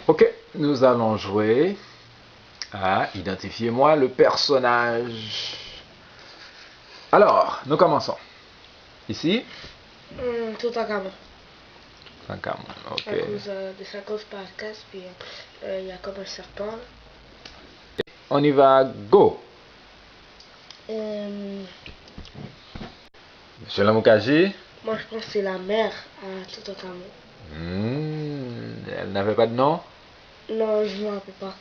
Ok, nous allons jouer à identifiez-moi le personnage. Alors, nous commençons. Ici, Toutankhamon. Toutankhamon, ok. À cause de sa grosse carcasse, puis il y a comme un serpent. On y va, go. Monsieur Lamukaji. Moi, je pense que c'est la mère à Toutankhamon. Elle n'avait pas de nom? Non, je ne me rappelle pas.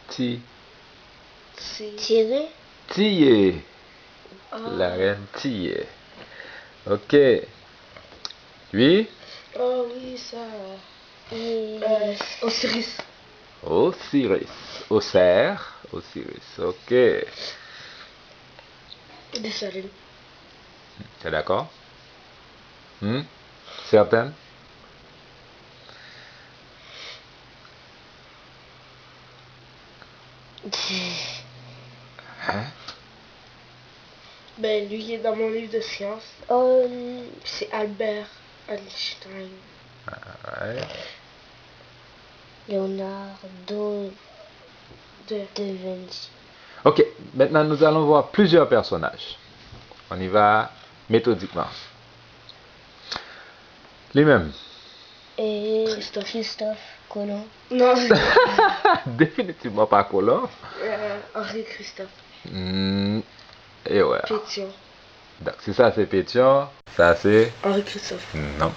Tiré. Tillé. Ah. La reine Tillé. Ok. Lui? Oh oui, ça. Osiris. Osiris. Osiris, ok. Dessalines. C'est d'accord? Certaine? Hein? Ben, lui, il est dans mon livre de sciences. C'est Albert Einstein. Ouais. Leonardo da Vinci. Ok, maintenant nous allons voir plusieurs personnages. On y va méthodiquement. Les mêmes. Et Christophe Colomb. Non, Définitivement pas Colomb. Henri Christophe. Et ouais. Pétion. Donc si ça c'est Pétion, ça c'est... Henri Christophe. Non.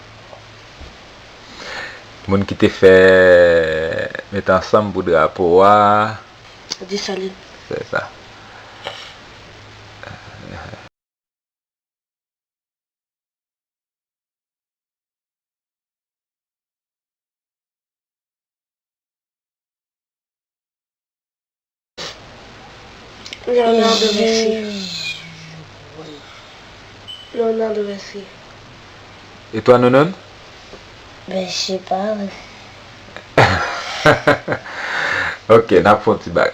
Moun qui te fait mettre ensemble pour drapeau. Dessalines. C'est ça. Léonard de Vinci. Léonard de Vinci. Et toi, Nonon? Ben, je sais pas. Ok, n'a pas un petit bac.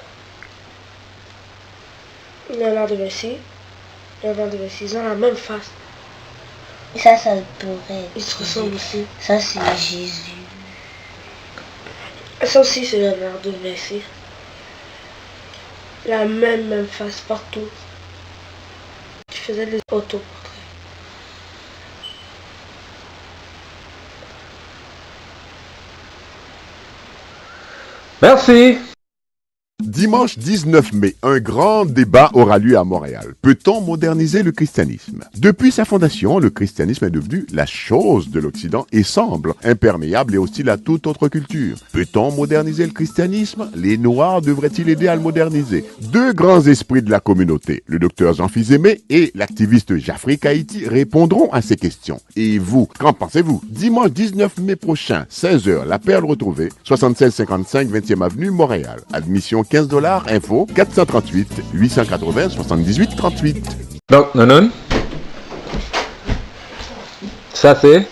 Léonard de Vinci. Léonard de Vinci, ils ont la même face. Ça pourrait. Ils se ressemblent aussi. Ça, c'est Jésus. Ça aussi, c'est Léonard de Vinci. La même face partout. Tu faisais des autoportraits. Merci. Dimanche 19 mai, un grand débat aura lieu à Montréal. Peut-on moderniser le christianisme? Depuis sa fondation, le christianisme est devenu la chose de l'Occident et semble imperméable et hostile à toute autre culture. Peut-on moderniser le christianisme? Les Noirs devraient-ils aider à le moderniser? Deux grands esprits de la communauté, le docteur Jean Fils-Aimé et l'activiste Jaffrey Kaïti, répondront à ces questions. Et vous, qu'en pensez-vous? Dimanche 19 mai prochain, 16h, La Perle retrouvée, 7655 20e Avenue, Montréal. Admission $15, info 438 880 78 38. Donc, Nonon, ça c'est?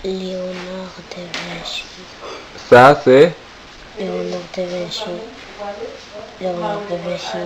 Léonard de Vinci. Ça c'est? Léonard de Vinci. Léonard de Vinci.